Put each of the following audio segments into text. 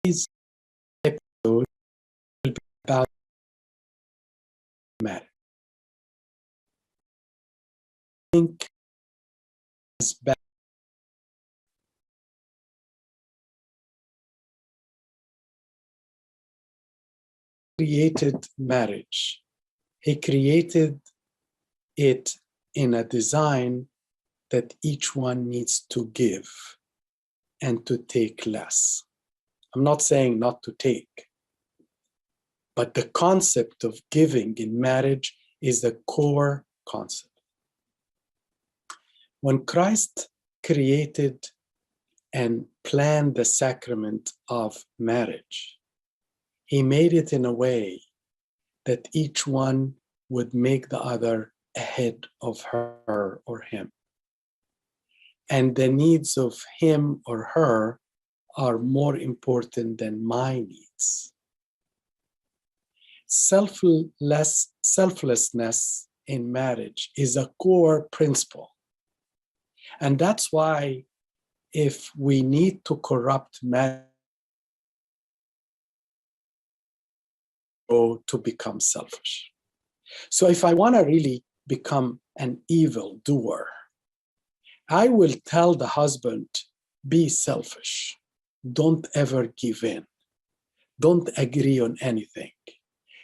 Today's episode will be about marriage. I think as bad created marriage. He created it in a design that each one needs to give and to take less. I'm not saying not to take, but the concept of giving in marriage is the core concept. When Christ created and planned the sacrament of marriage, he made it in a way that each one would make the other ahead of her or him. And the needs of him or her are more important than my needs. Selflessness in marriage is a core principle. And that's why if we need to corrupt marriage to become selfish. So if I want to really become an evil doer, I will tell the husband, be selfish. Don't ever give in. Don't agree on anything.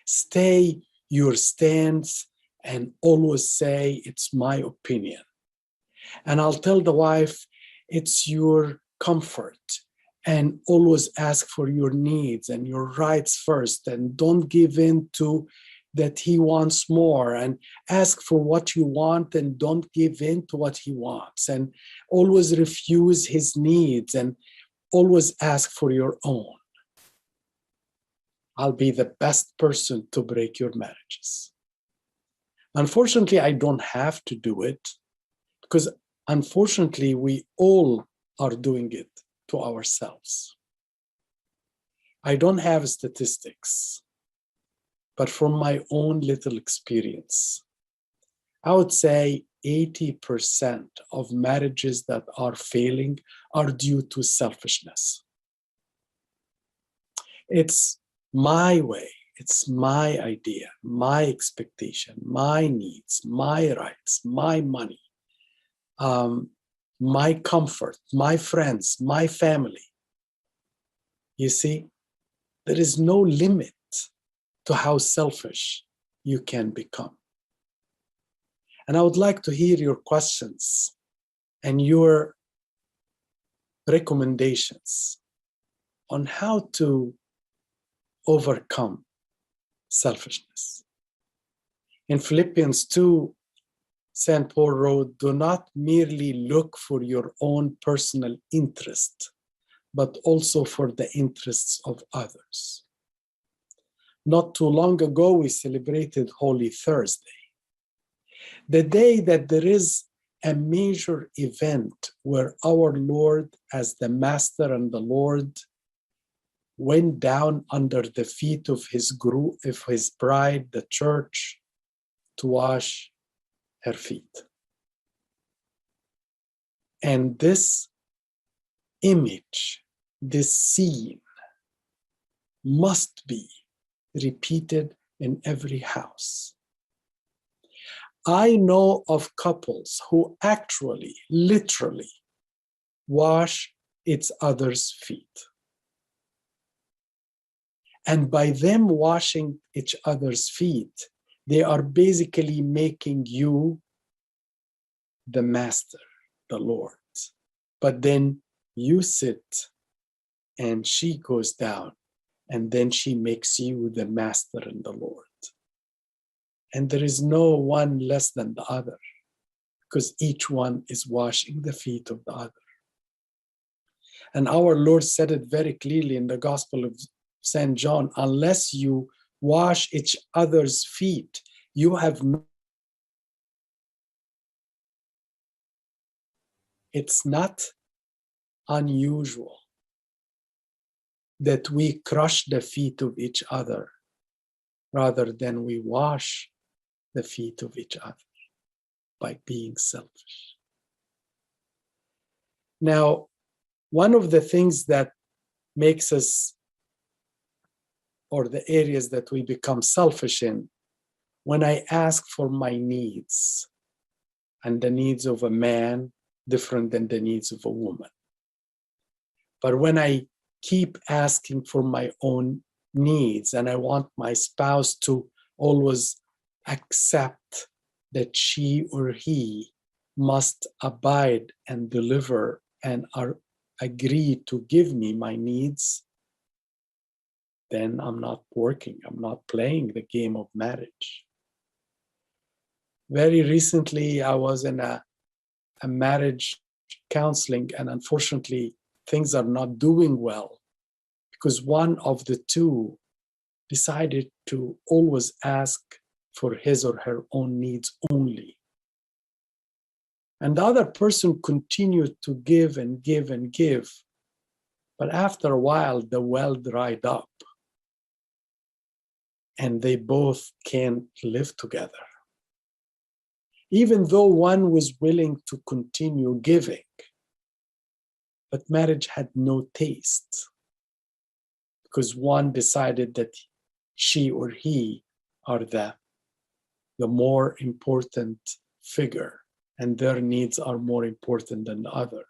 Stay your stance and always say, it's my opinion. And I'll tell the wife, it's your comfort, and always ask for your needs and your rights first, and don't give in to that he wants more, and ask for what you want and don't give in to what he wants, and always refuse his needs and always ask for your own. I'll be the best person to break your marriages. Unfortunately, I don't have to do it because unfortunately, we all are doing it to ourselves. I don't have statistics, but from my own little experience, I would say 80% of marriages that are failing are due to selfishness. It's my way, it's my idea, my expectation, my needs, my rights, my money, my comfort, my friends, my family. You see, there is no limit to how selfish you can become. And I would like to hear your questions and your recommendations on how to overcome selfishness. In Philippians 2, St. Paul wrote, do not merely look for your own personal interest, but also for the interests of others. Not too long ago, we celebrated Holy Thursday, the day that there is a major event where our Lord, as the Master and the Lord, went down under the feet of his group, of his bride, the church, to wash her feet. And this image, this scene, must be repeated in every house. I know of couples who actually, literally, wash each other's feet. And by them washing each other's feet, they are basically making you the master, the Lord. But then you sit and she goes down, and then she makes you the master and the Lord. And there is no one less than the other, because each one is washing the feet of the other. And our Lord said it very clearly in the Gospel of St. John, unless you wash each other's feet, you have no. It's not unusual that we crush the feet of each other rather than we wash the feet of each other by being selfish. Now, one of the things that makes us or the areas that we become selfish in when I ask for my needs, and the needs of a man different than the needs of a woman. But when I keep asking for my own needs and I want my spouse to always accept that she or he must abide and deliver and agree to give me my needs, then I'm not working. I'm not playing the game of marriage. Very recently, I was in a marriage counseling, and unfortunately, things are not doing well because one of the two decided to always ask for his or her own needs only. And the other person continued to give and give and give. But after a while, the well dried up and they both can't live together. Even though one was willing to continue giving, but marriage had no taste because one decided that she or he are the more important figure and their needs are more important than the other.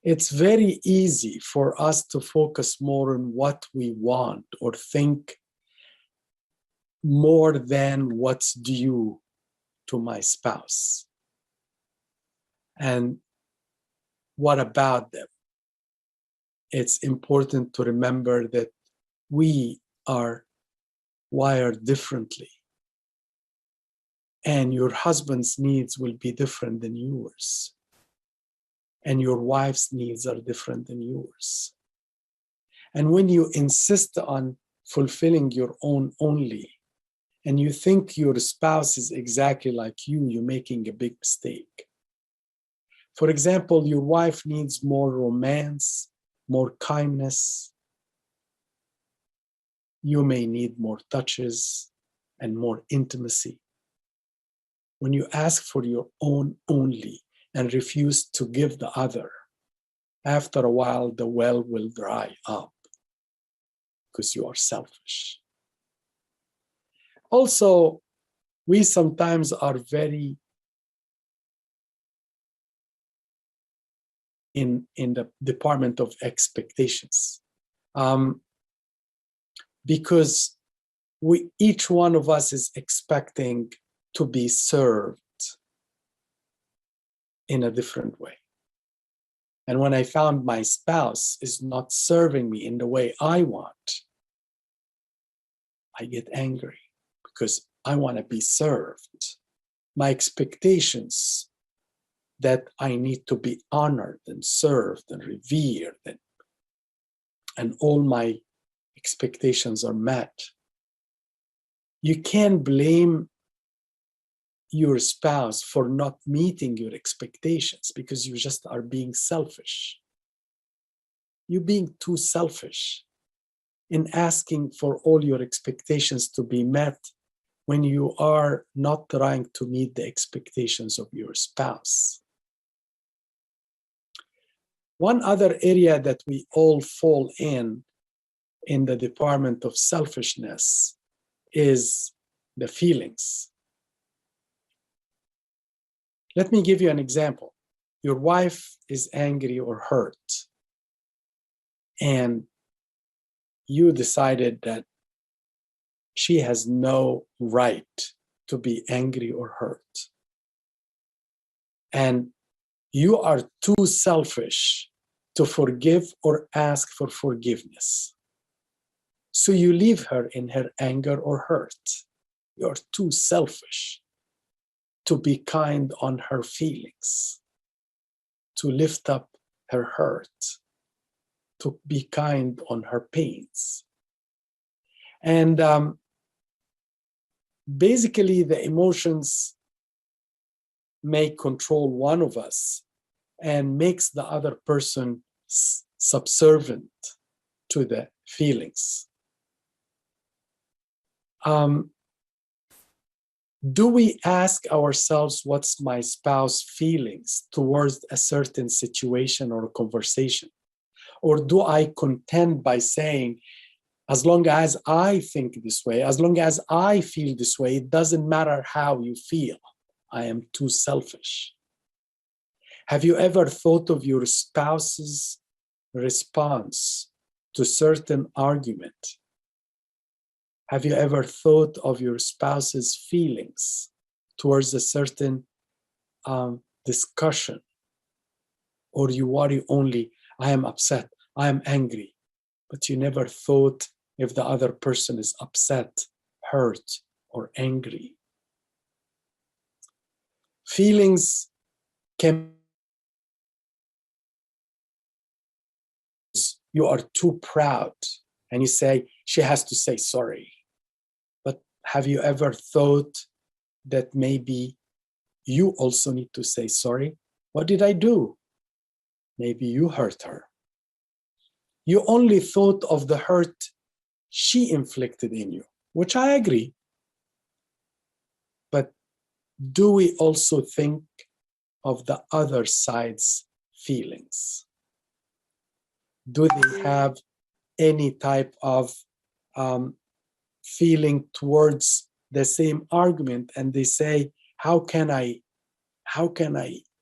It's very easy for us to focus more on what we want or think more than what's due to my spouse. And what about them? It's important to remember that we are wired differently. And your husband's needs will be different than yours. And your wife's needs are different than yours. And when you insist on fulfilling your own only, and you think your spouse is exactly like you, you're making a big mistake. For example, your wife needs more romance, more kindness. You may need more touches and more intimacy. When you ask for your own only and refuse to give the other, after a while, the well will dry up because you are selfish. Also, we sometimes are very in the department of expectations. Because each one of us is expecting to be served in a different way. And when I found my spouse is not serving me in the way I want, I get angry because I want to be served. My expectations that I need to be honored and served and revered, and all my expectations are met. You can't blame your spouse for not meeting your expectations because you just are being selfish. You're being too selfish in asking for all your expectations to be met when you are not trying to meet the expectations of your spouse. One other area that we all fall in the department of selfishness is the feelings. Let me give you an example. Your wife is angry or hurt, and you decided that she has no right to be angry or hurt. And you are too selfish to forgive or ask for forgiveness. So you leave her in her anger or hurt. You're too selfish to be kind on her feelings, to lift up her hurt, to be kind on her pains. And basically, the emotions may control one of us and makes the other person subservient to the feelings. Do we ask ourselves what's my spouse's feelings towards a certain situation or a conversation? Or do I contend by saying, As long as I think this way, as long as I feel this way, it doesn't matter how you feel. I am too selfish. Have you ever thought of your spouse's response to certain argument? Have you ever thought of your spouse's feelings towards a certain discussion? Or you worry only, I am upset, I am angry, but you never thought if the other person is upset, hurt, or angry. Feelings can, you are too proud and you say, she has to say sorry. But have you ever thought that maybe you also need to say sorry? What did I do? Maybe you hurt her. You only thought of the hurt she inflicted in you, which I agree. But do we also think of the other side's feelings? Do they have any type of feeling towards the same argument? And they say, how can I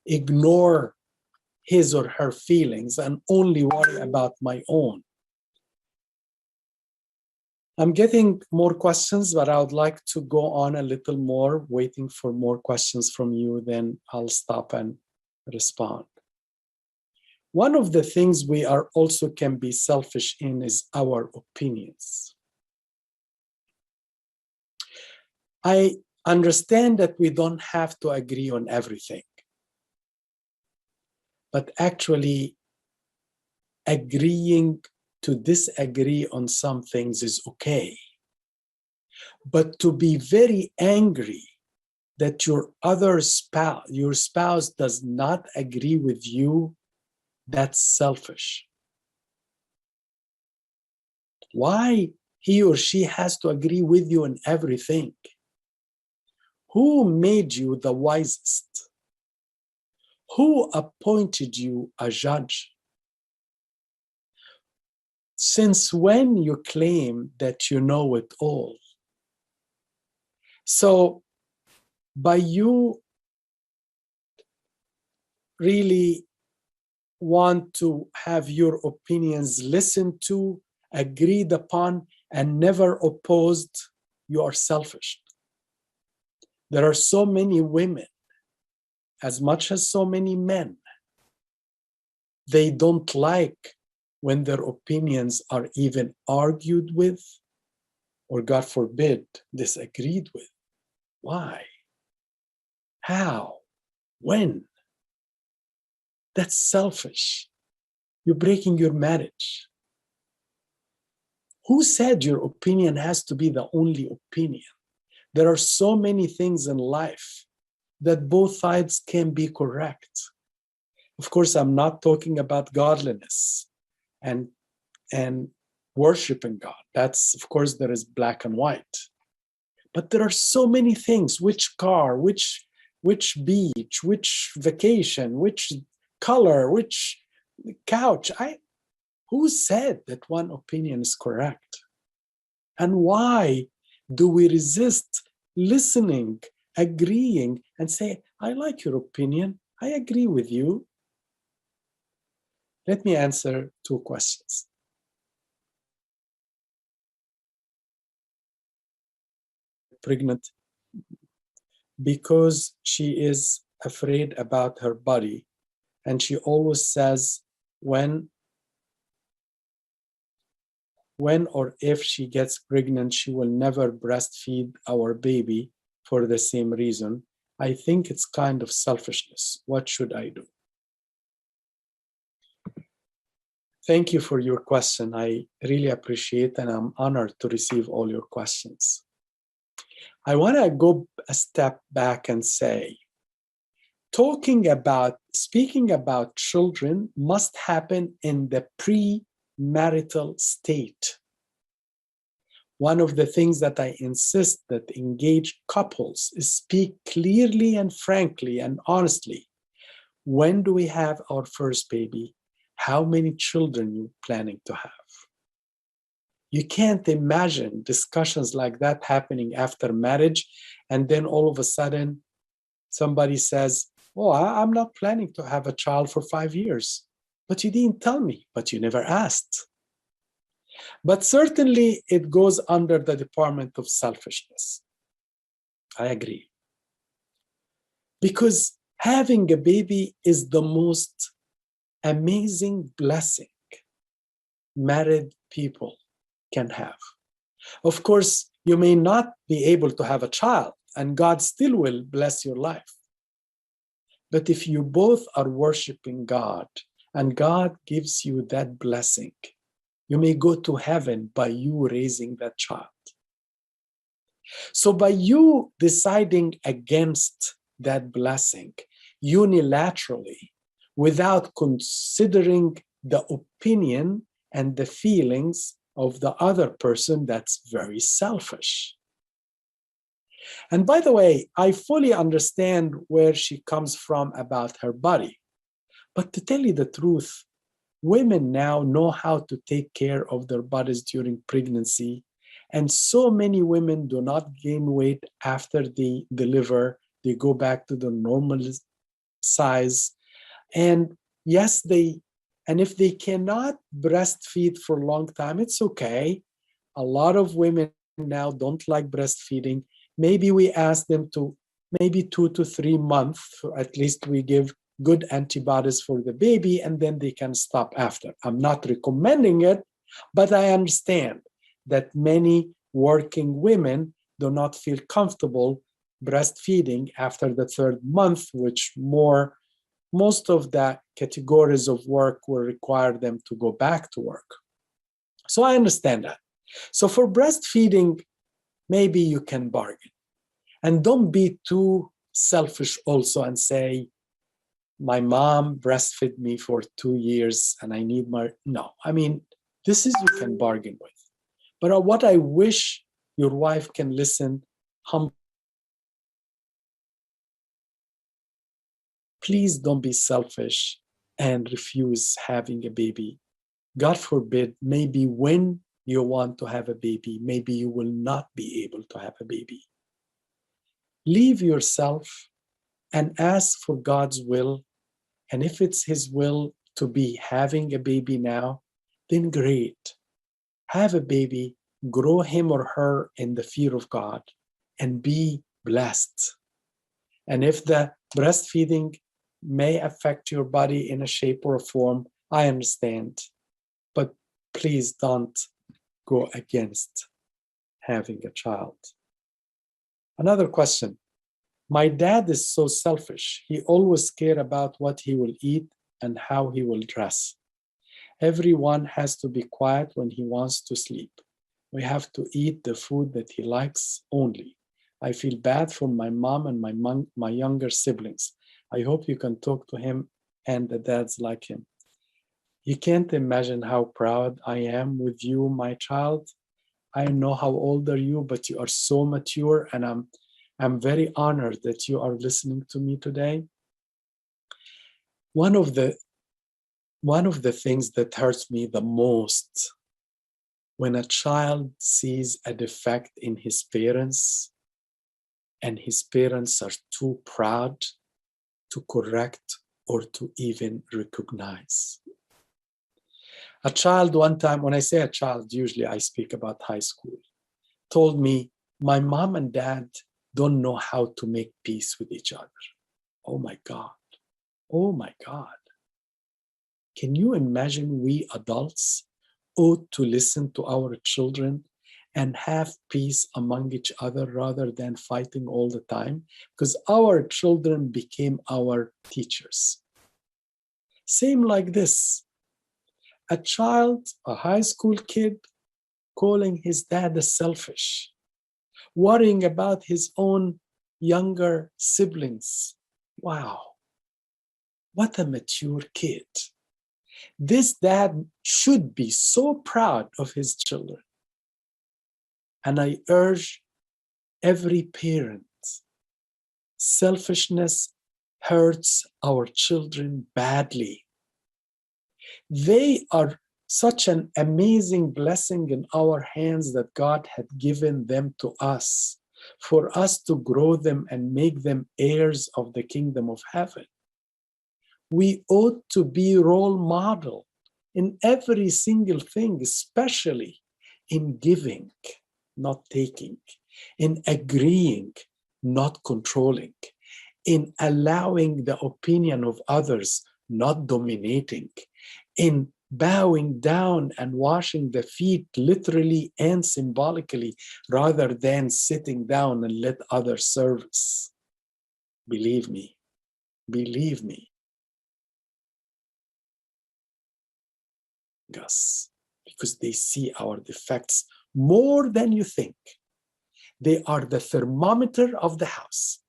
ignore his or her feelings and only worry about my own? I'm getting more questions, but I would like to go on a little more, waiting for more questions from you, then I'll stop and respond. One of the things we are also can be selfish in is our opinions. I understand that we don't have to agree on everything, but actually agreeing to disagree on some things is okay. But to be very angry that your spouse does not agree with you, that's selfish. Why he or she has to agree with you on everything? Who made you the wisest? Who appointed you a judge? Since when you claim that you know it all? So by you really want to have your opinions listened to, agreed upon, and never opposed, you are selfish. There are so many women, as much as so many men, they don't like when their opinions are even argued with, or God forbid, disagreed with. Why? How? When? That's selfish. You're breaking your marriage. Who said your opinion has to be the only opinion? There are so many things in life that both sides can be correct. Of course, I'm not talking about godliness and worshiping God. That's, of course, there is black and white. But there are so many things, which car, which beach, which vacation, which color, which couch. Who said that one opinion is correct? And why do we resist listening, agreeing, and say, I like your opinion, I agree with you? Let me answer two questions. Pregnant because she is afraid about her body, and she always says when or if she gets pregnant, she will never breastfeed our baby for the same reason. I think it's kind of selfishness. What should I do? Thank you for your question. I really appreciate and I'm honored to receive all your questions. I want to go a step back and say, speaking about children must happen in the pre-marital state. One of the things that I insist that engaged couples is speak clearly and frankly and honestly. When do we have our first baby? How many children are you planning to have? You can't imagine discussions like that happening after marriage, and then all of a sudden somebody says, oh, I'm not planning to have a child for 5 years. But you didn't tell me, but you never asked. But certainly it goes under the department of selfishness. I agree. Because having a baby is the most amazing blessing married people can have. Of course, you may not be able to have a child, and God still will bless your life. But if you both are worshiping God and God gives you that blessing, you may go to heaven by you raising that child. So by you deciding against that blessing unilaterally, without considering the opinion and the feelings of the other person, that's very selfish. And by the way, I fully understand where she comes from about her body. But to tell you the truth, women now know how to take care of their bodies during pregnancy. And so many women do not gain weight after they deliver. They go back to the normal size. And yes, and if they cannot breastfeed for a long time, it's okay. A lot of women now don't like breastfeeding. Maybe we ask them to maybe 2 to 3 months, at least we give good antibodies for the baby, and then they can stop after. I'm not recommending it, but I understand that many working women do not feel comfortable breastfeeding after the 3rd month, which most of the categories of work will require them to go back to work. So I understand that. So for breastfeeding, maybe you can bargain. And don't be too selfish also and say, my mom breastfed me for 2 years and I need more. No, I mean, this is you can bargain with. But what I wish your wife can listen humbly. Please don't be selfish and refuse having a baby. God forbid, maybe when you want to have a baby, maybe you will not be able to have a baby. Leave yourself and ask for God's will. And if it's His will to be having a baby now, then great. Have a baby, grow him or her in the fear of God, and be blessed. And if the breastfeeding may affect your body in a shape or a form, I understand. But please don't go against having a child. Another question. My dad is so selfish. He always cares about what he will eat and how he will dress. Everyone has to be quiet when he wants to sleep. We have to eat the food that he likes only. I feel bad for my mom and my younger siblings. I hope you can talk to him and the dads like him. You can't imagine how proud I am with you, my child. I know how old are you, but you are so mature, and I'm very honored that you are listening to me today. One of the things that hurts me the most when a child sees a defect in his parents and his parents are too proud to correct or to even recognize. A child one time, when I say a child, usually I speak about high school, told me, my mom and dad don't know how to make peace with each other. Oh my God. Oh my God. Can you imagine we adults ought to listen to our children and have peace among each other rather than fighting all the time? Because our children became our teachers. Same like this. A child, a high school kid, calling his dad a selfish, worrying about his own younger siblings. Wow, what a mature kid. This dad should be so proud of his children. And I urge every parent, selfishness hurts our children badly. They are such an amazing blessing in our hands that God had given them to us for us to grow them and make them heirs of the kingdom of heaven. We ought to be role model in every single thing, especially in giving, not taking, in agreeing, not controlling, in allowing the opinion of others, not dominating, in bowing down and washing the feet literally and symbolically rather than sitting down and let others serve us. Believe me, us, because they see our defects more than you think. They are the thermometer of the house.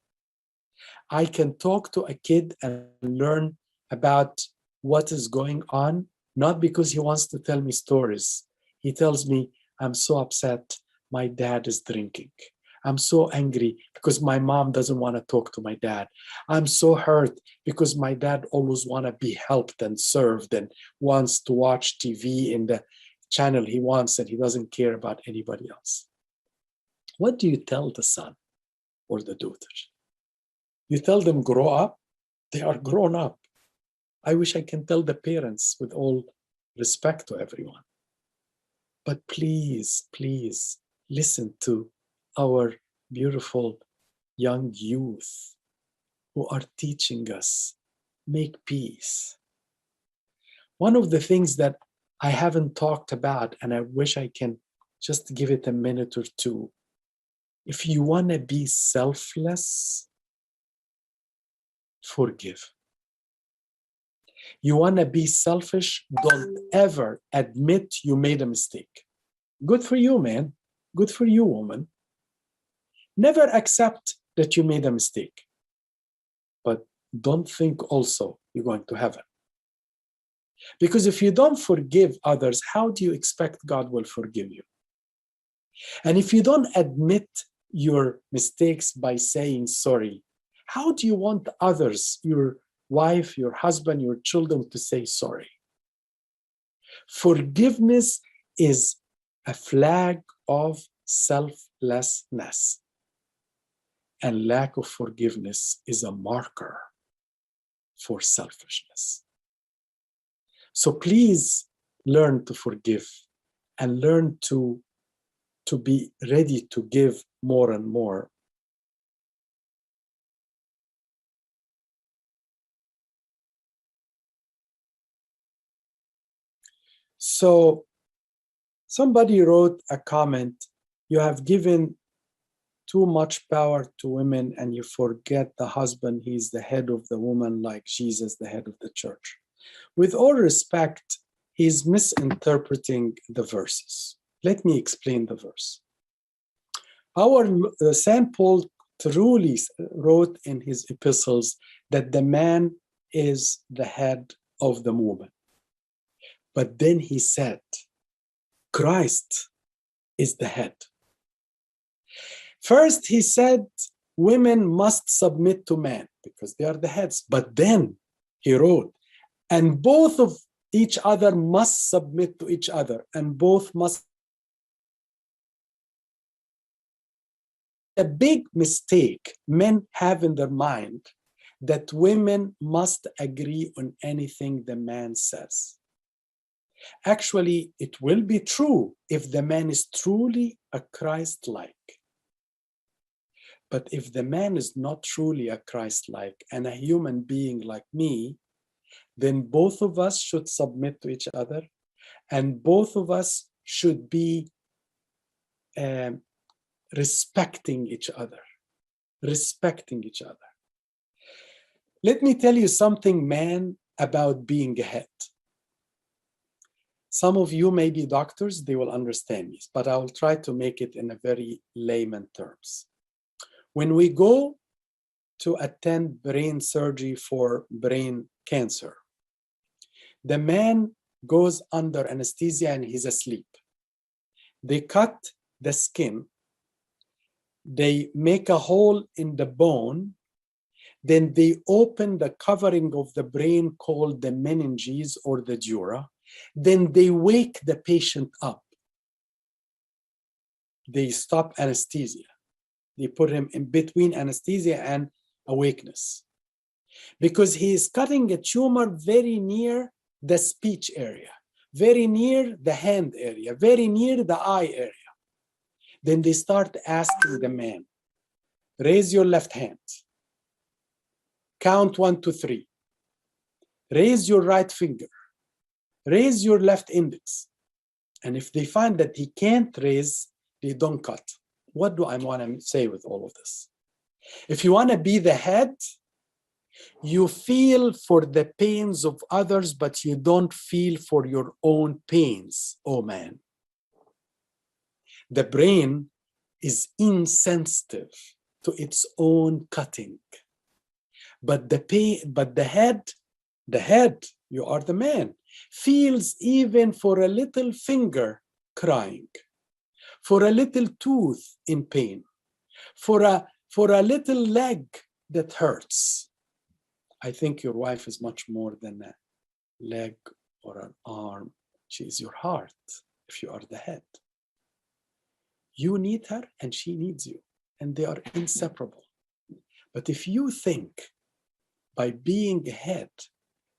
I can talk to a kid and learn about what is going on, not because he wants to tell me stories. He tells me, I'm so upset, my dad is drinking. I'm so angry because my mom doesn't want to talk to my dad. I'm so hurt because my dad always wants to be helped and served and wants to watch TV in the channel he wants, and he doesn't care about anybody else. What do you tell the son or the daughter? You tell them grow up? They are grown up. I wish I can tell the parents with all respect to everyone. But please, please listen to our beautiful young youth who are teaching us, make peace. One of the things that I haven't talked about, and I wish I can just give it a minute or two, if you want to be selfless, forgive. You want to be selfish, don't ever admit you made a mistake. Good for you, man. Good for you, woman. Never accept that you made a mistake. But don't think also you're going to heaven. Because if you don't forgive others, how do you expect God will forgive you? And if you don't admit your mistakes by saying sorry, how do you want others, your wife, your husband, your children, to say sorry? Forgiveness is a flag of selflessness. And lack of forgiveness is a marker for selfishness. So please learn to forgive and learn to be ready to give more and more. So somebody wrote a comment, you have given too much power to women and you forget the husband, he's the head of the woman like Jesus, the head of the church. With all respect, he's misinterpreting the verses. Let me explain the verse. St. Paul truly wrote in his epistles that the man is the head of the woman. But then he said, Christ is the head. First, he said, women must submit to men because they are the heads. But then he wrote, and both of each other must submit to each other, and both must. A big mistake men have in their mind that women must agree on anything the man says. Actually, it will be true if the man is truly a Christ-like. But if the man is not truly a Christ-like and a human being like me, then both of us should submit to each other, and both of us should be respecting each other. Respecting each other. Let me tell you something, man, about being a head. Some of you may be doctors, they will understand me, but I will try to make it in a very layman terms. When we go to attend brain surgery for brain cancer, the man goes under anesthesia and he's asleep. They cut the skin, they make a hole in the bone, then they open the covering of the brain called the meninges or the dura, Then they wake the patient up. They stop anesthesia. They put him in between anesthesia and awakeness, because he is cutting a tumor very near the speech area, very near the hand area, very near the eye area. Then they start asking the man, raise your left hand, count 1 to 3, raise your right finger, raise your left index. And if they find that he can't raise, they don't cut. What do I want to say with all of this? If you want to be the head, you feel for the pains of others, but you don't feel for your own pains. Oh man. The brain is insensitive to its own cutting. But the head, you are the man, feels even for a little finger crying, for a little tooth in pain, for a little leg that hurts. I think your wife is much more than a leg or an arm. She is your heart if you are the head. You need her and she needs you, and they are inseparable. But if you think by being a head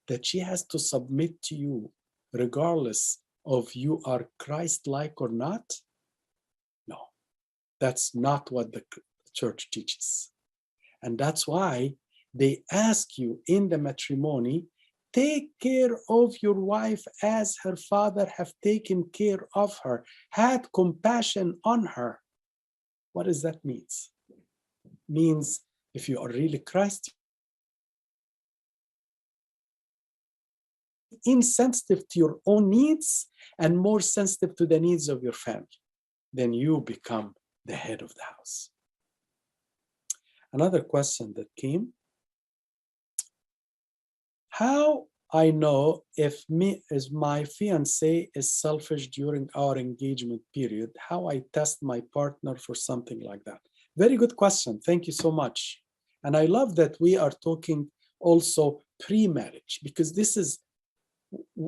that she has to submit to you regardless of you are Christ-like or not, no, that's not what the church teaches. And that's why they ask you in the matrimony, take care of your wife as her father have taken care of her, had compassion on her. What does that mean? It means if you are really Christ, insensitive to your own needs and more sensitive to the needs of your family, then you become the head of the house. Another question that came: how I know if my fiance is selfish during our engagement period, how I test my partner for something like that? Very good question. Thank you so much. And I love that we are talking also pre-marriage, because this is,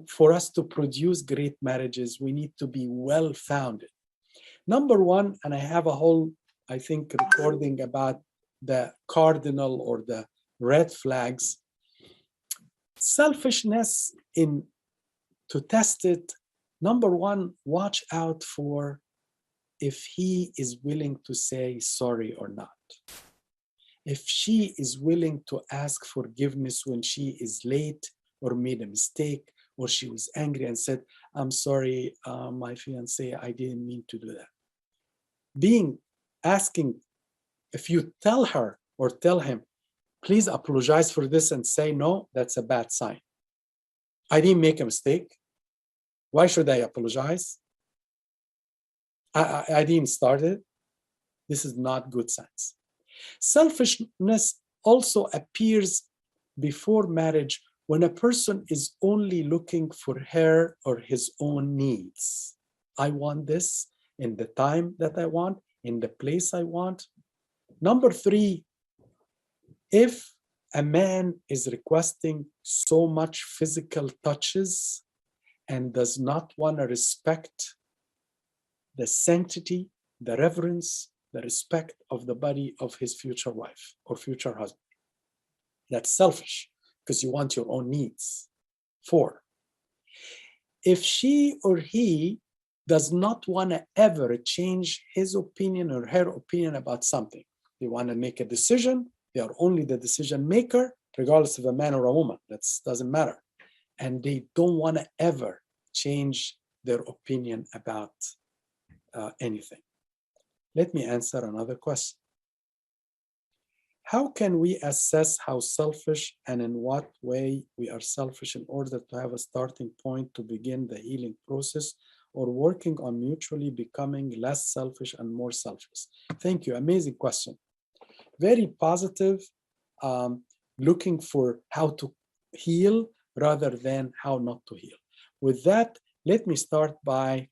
for us to produce great marriages, we need to be well-founded. Number one, and I have a whole, I think, recording about the cardinal or the red flags. Selfishness, to test it, number one, watch out for if he is willing to say sorry or not. If she is willing to ask forgiveness when she is late or made a mistake, or she was angry and said, I'm sorry, my fiance, I didn't mean to do that. Asking, if you tell her or tell him, please apologize for this and say no, that's a bad sign. I didn't make a mistake. Why should I apologize? I didn't start it. This is not good signs. Selfishness also appears before marriage when a person is only looking for her or his own needs. I want this in the time that I want, in the place I want. Number three, if a man is requesting so much physical touches and does not want to respect the sanctity, the reverence, the respect of the body of his future wife or future husband, that's selfish, because you want your own needs. 4, if she or he does not want to ever change his opinion or her opinion about something, they want to make a decision, they are only the decision maker, regardless of a man or a woman, that doesn't matter. And they don't want to ever change their opinion about anything. Let me answer another question. How can we assess how selfish and in what way we are selfish in order to have a starting point to begin the healing process or working on mutually becoming less selfish and more selfless? Thank you. Amazing question. Very positive, looking for how to heal rather than how not to heal. With that, let me start by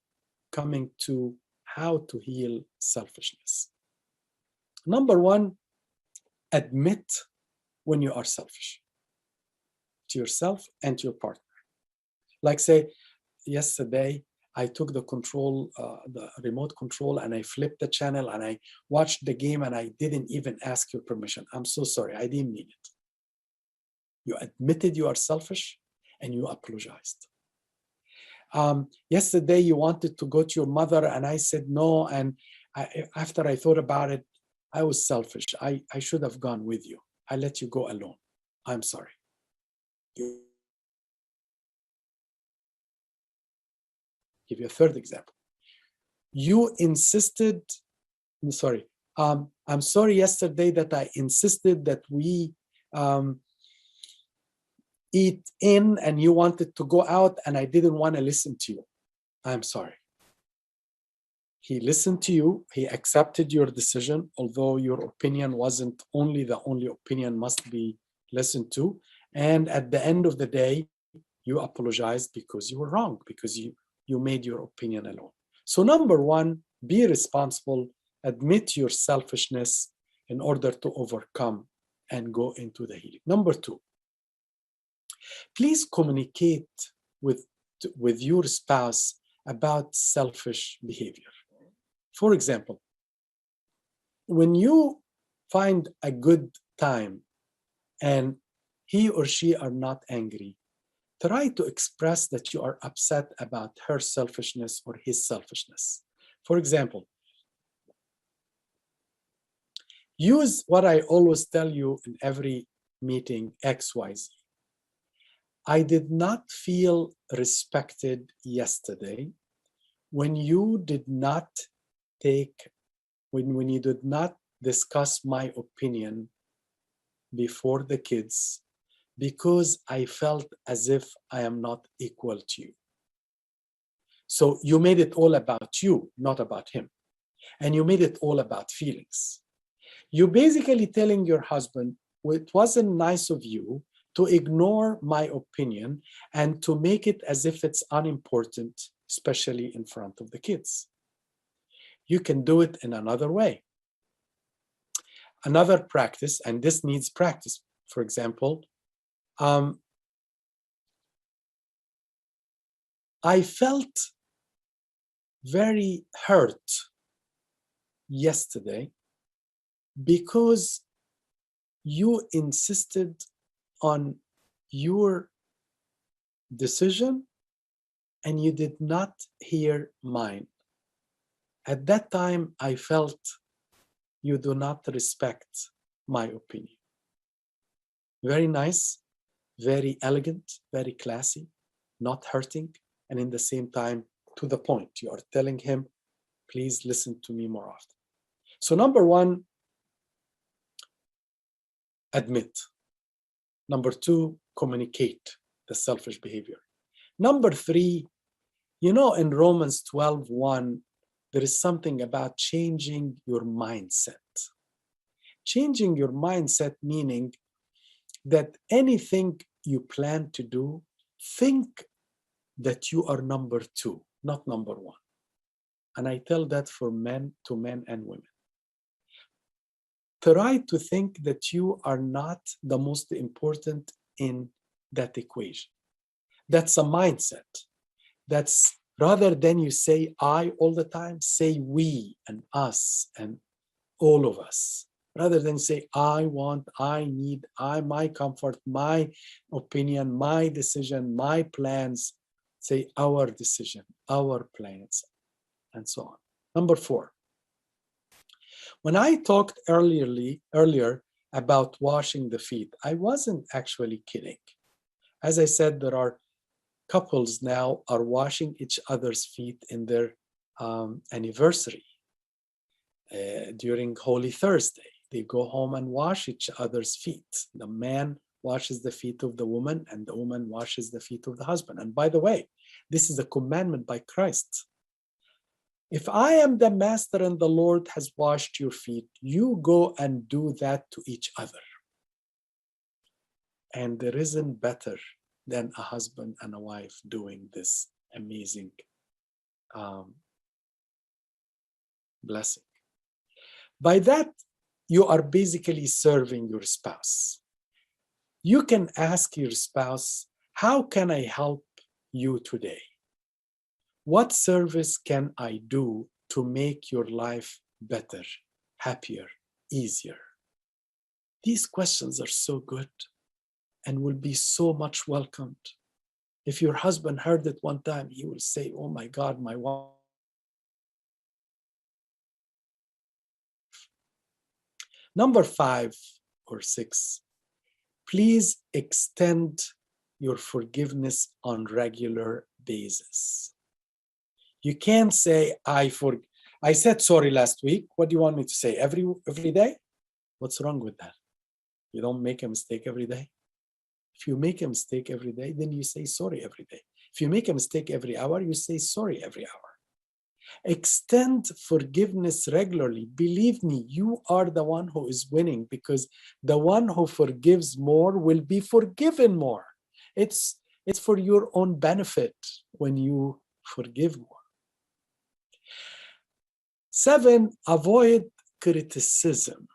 coming to how to heal selfishness. Number one, admit when you are selfish to yourself and to your partner. Like say, yesterday I took the remote control, and I flipped the channel and I watched the game and I didn't even ask your permission. I'm so sorry. I didn't mean it. You admitted you are selfish and you apologized. Yesterday you wanted to go to your mother and I said no. And after I thought about it, I was selfish. I should have gone with you. I let you go alone. I'm sorry. Give you a third example. You insisted, I'm sorry yesterday that I insisted that we eat in and you wanted to go out and I didn't want to listen to you. I'm sorry. He listened to you. He accepted your decision, although your opinion wasn't the only opinion must be listened to. And at the end of the day, you apologized because you were wrong, because you made your opinion alone. So number one, be responsible, admit your selfishness in order to overcome and go into the healing. Number two, please communicate with your spouse about selfish behavior. For example, when you find a good time and he or she are not angry, try to express that you are upset about her selfishness or his selfishness. For example, use what I always tell you in every meeting, XYZ. I did not feel respected yesterday when you did not when you did not discuss my opinion before the kids, because I felt as if I am not equal to you. So you made it all about you, not about him. And you made it all about feelings. You're basically telling your husband, well, it wasn't nice of you to ignore my opinion and to make it as if it's unimportant, especially in front of the kids. You can do it in another way. Another practice, and this needs practice. For example, I felt very hurt yesterday because you insisted on your decision and you did not hear mine. At that time, I felt you do not respect my opinion. Very nice, very elegant, very classy, not hurting, and in the same time, to the point. You are telling him, please listen to me more often. So number one, admit. Number two, communicate the selfish behavior. Number three, in Romans 12:1, there is something about changing your mindset. Changing your mindset meaning that anything you plan to do, think that you are number two, not number one. And I tell that for men and women. Try to think that you are not the most important in that equation. That's a mindset. That's rather than you say I all the time, say we and us and all of us. Rather than say I want, I need, my comfort, my opinion, my decision, my plans, say our decision, our plans, and so on. Number four, when I talked earlier about washing the feet, I wasn't actually kidding. As I said, there are couples now are washing each other's feet in their anniversary during Holy Thursday. They go home and wash each other's feet. The man washes the feet of the woman and the woman washes the feet of the husband. And by the way, this is a commandment by Christ. If I am the master and the Lord has washed your feet, you go and do that to each other. And there isn't better than a husband and a wife doing this amazing blessing. By that, you are basically serving your spouse. You can ask your spouse, how can I help you today? What service can I do to make your life better, happier, easier? These questions are so good and will be so much welcomed. If your husband heard it one time, he will say, oh my God, my wife. Number 5 or 6, please extend your forgiveness on regular basis. You can't say, I said sorry last week. What do you want me to say? Every day? What's wrong with that? You don't make a mistake every day? If you make a mistake every day, then you say sorry every day. If you make a mistake every hour, you say sorry every hour. Extend forgiveness regularly. Believe me, you are the one who is winning, because the one who forgives more will be forgiven more. It's for your own benefit when you forgive more. 7, avoid criticism.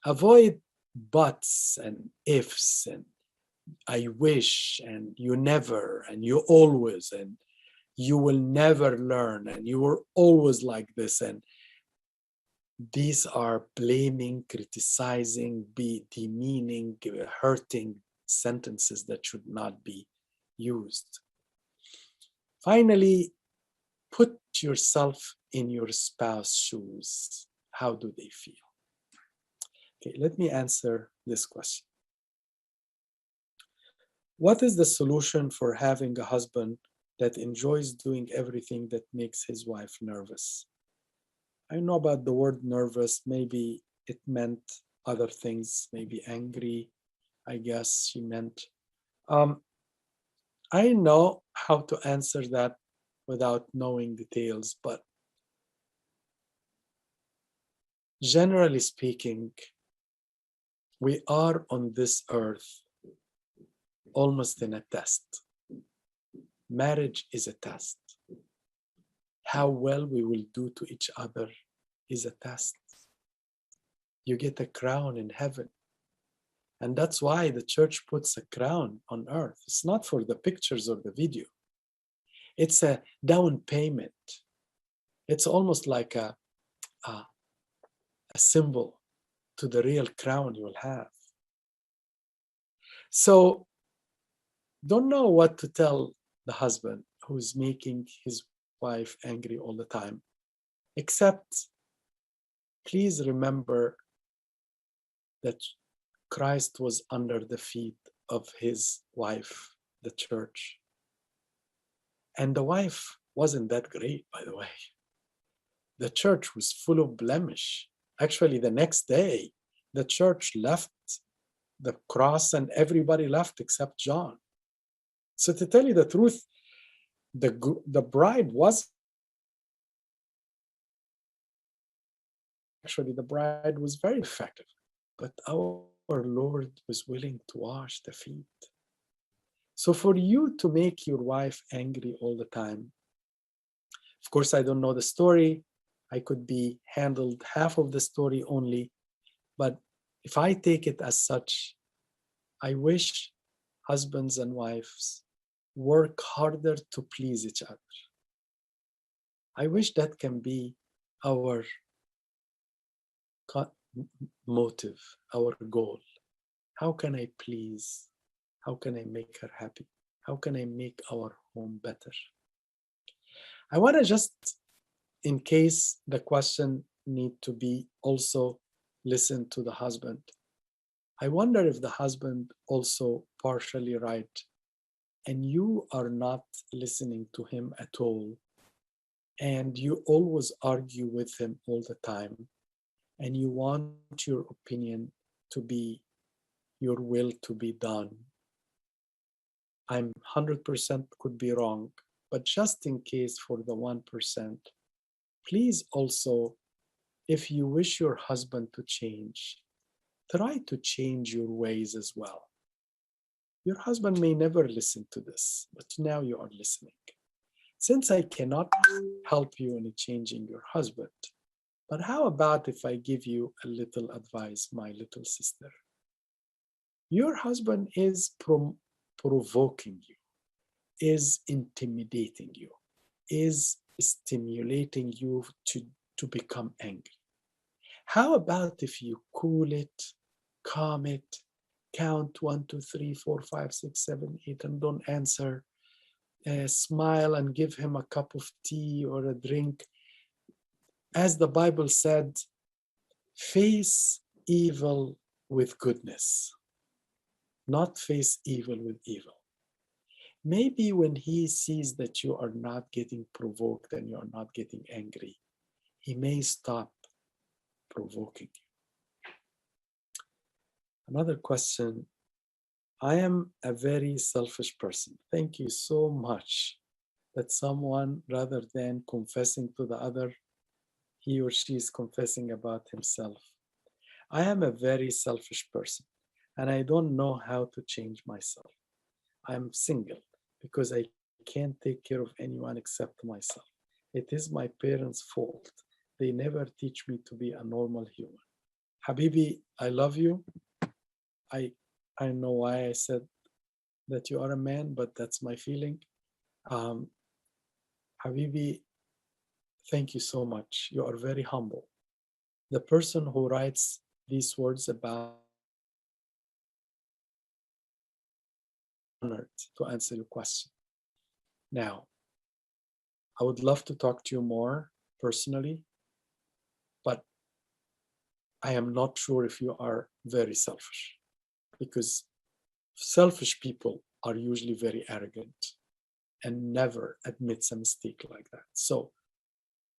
Avoid buts and ifs and I wish and you never and you always and you will never learn and you were always like this. And these are blaming, criticizing, demeaning, hurting sentences that should not be used. Finally, put yourself in your spouse's shoes. How do they feel? Okay, let me answer this question. What is the solution for having a husband that enjoys doing everything that makes his wife nervous? I know about the word nervous. Maybe it meant other things, maybe angry. I guess she meant. I know how to answer that without knowing details, but generally speaking, we are on this earth almost in a test. Marriage is a test. How well we will do to each other is a test. You get a crown in heaven. And that's why the church puts a crown on earth. It's not for the pictures or the video. It's a down payment. It's almost like a symbol to the real crown you will have. So don't know what to tell the husband who's making his wife angry all the time, except please remember that Christ was under the feet of his wife, the church. And the wife wasn't that great, by the way. The church was full of blemish. Actually, the next day, the church left the cross and everybody left except John. So to tell you the truth, the bride was actually, the bride was very effective, but our Lord was willing to wash the feet. So for you to make your wife angry all the time, of course, I don't know the story. I could be handled half of the story only, but if I take it as such, I wish husbands and wives work harder to please each other. I wish that can be our motive, our goal. How can I please? How can I make her happy? How can I make our home better? I want to just, in case the question need to be also listened to the husband, I wonder if the husband also partially right and you are not listening to him at all and you always argue with him all the time and you want your opinion to be your will to be done. I'm 100% could be wrong, but just in case for the 1%, please also, if you wish your husband to change, try to change your ways as well. Your husband may never listen to this, but now you are listening. Since I cannot help you in changing your husband, but how about if I give you a little advice, my little sister? Your husband is provoking you, is intimidating you. is stimulating you to become angry. How about if you cool it, calm it, count 1, 2, 3, 4, 5, 6, 7, 8, and don't answer. Smile and give him a cup of tea or a drink. As the Bible said, face evil with goodness, not face evil with evil. Maybe when he sees that you are not getting provoked and you are not getting angry, he may stop provoking you. Another question. I am a very selfish person. Thank you so much that someone, rather than confessing to the other, he or she is confessing about himself. I am a very selfish person and I don't know how to change myself. I'm single because I can't take care of anyone except myself. It is my parents' fault. They never teach me to be a normal human. Habibi, I love you. I I know why I said that you are a man, but that's my feeling. Um, Habibi, thank you so much. You are very humble. The person who writes these words about honored to answer your question. Now, I would love to talk to you more personally, but I am not sure if you are very selfish because selfish people are usually very arrogant and never admits a mistake like that. So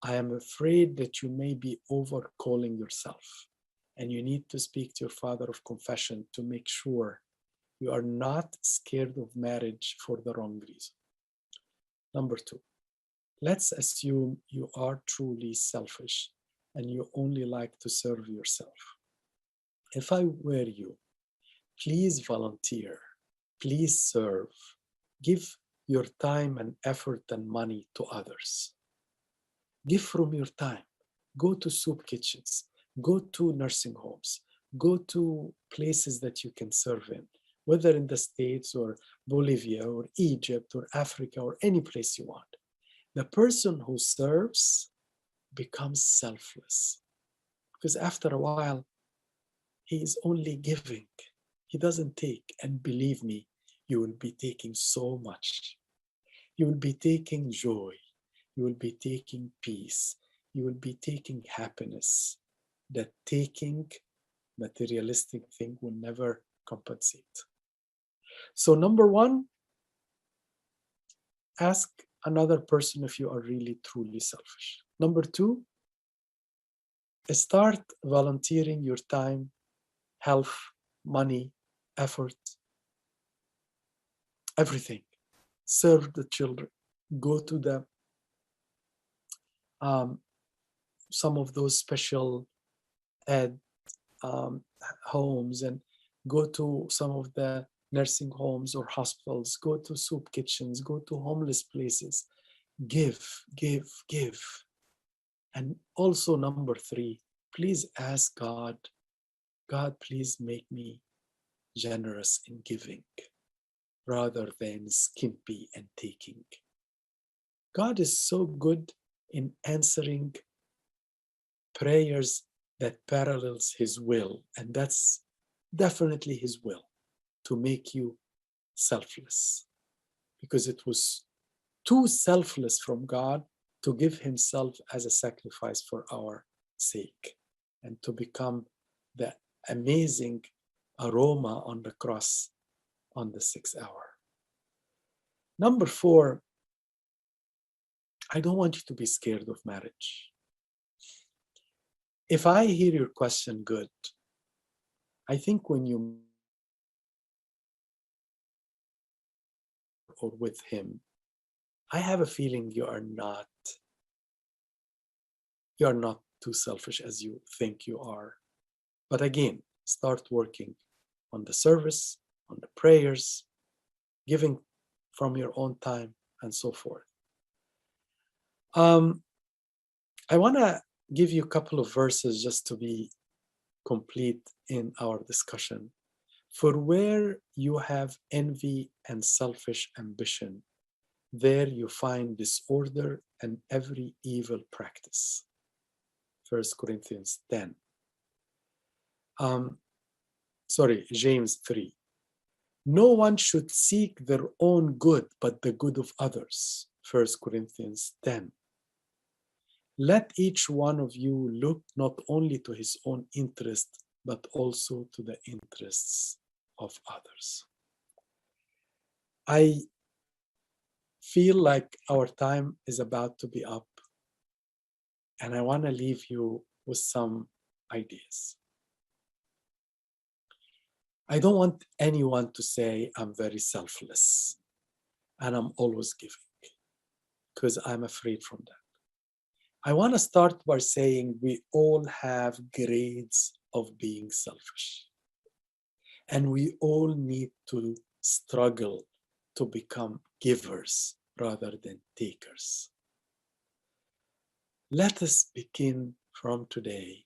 I am afraid that you may be overcalling yourself and you need to speak to your father of confession to make sure you are not scared of marriage for the wrong reason. Number two, let's assume you are truly selfish and you only like to serve yourself. If I were you, please volunteer, please serve, give your time and effort and money to others. Give from your time. Go to soup kitchens, go to nursing homes, go to places that you can serve in, whether in the States or Bolivia or Egypt or Africa or any place you want. The person who serves becomes selfless because after a while, he is only giving. He doesn't take. And believe me, you will be taking so much. You will be taking joy. You will be taking peace. You will be taking happiness that taking materialistic thing will never compensate. So number one, ask another person if you are really truly selfish. Number two, start volunteering your time, health, money, effort, everything. Serve the children. Go to the some of those special ed homes and go to some of the nursing homes or hospitals. Go to soup kitchens. Go to homeless places. Give, give, give. And also number three, please ask God, God, please make me generous in giving rather than skimpy and taking. God is so good in answering prayers that parallels his will, and that's definitely his will to make you selfless, because it was too selfless from God to give himself as a sacrifice for our sake and to become the amazing aroma on the cross on the 6th hour. Number four, I don't want you to be scared of marriage. If I hear your question good, I think when you or with him, I have a feeling you are not too selfish as you think you are. But again, start working on the service, on the prayers, giving from your own time, and so forth. I want to give you a couple of verses just to be complete in our discussion. For where you have envy and selfish ambition, There you find disorder and every evil practice. 1 Corinthians 10. James 3. No one should seek their own good, but the good of others. 1 Corinthians 10. Let each one of you look not only to his own interest, but also to the interests of others. I feel like our time is about to be up, and I want to leave you with some ideas. I don't want anyone to say I'm very selfless and I'm always giving, because I'm afraid from that. I want to start by saying we all have grades of being selfish. And we all need to struggle to become givers rather than takers. Let us begin from today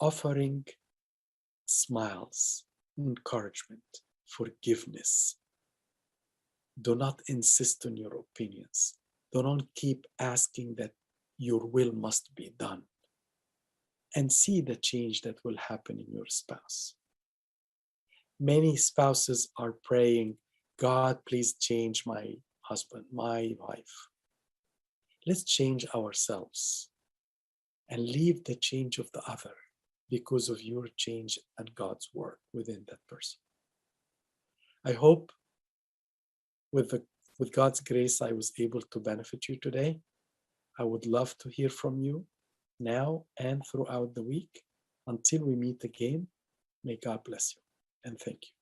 offering smiles, encouragement, forgiveness. Do not insist on your opinions. Do not keep asking that your will must be done. And see the change that will happen in your spouse. Many spouses are praying, God, please change my husband, my wife. Let's change ourselves and leave the change of the other because of your change and God's work within that person. I hope with God's grace, I was able to benefit you today. I would love to hear from you now and throughout the week. Until we meet again, may God bless you and thank you.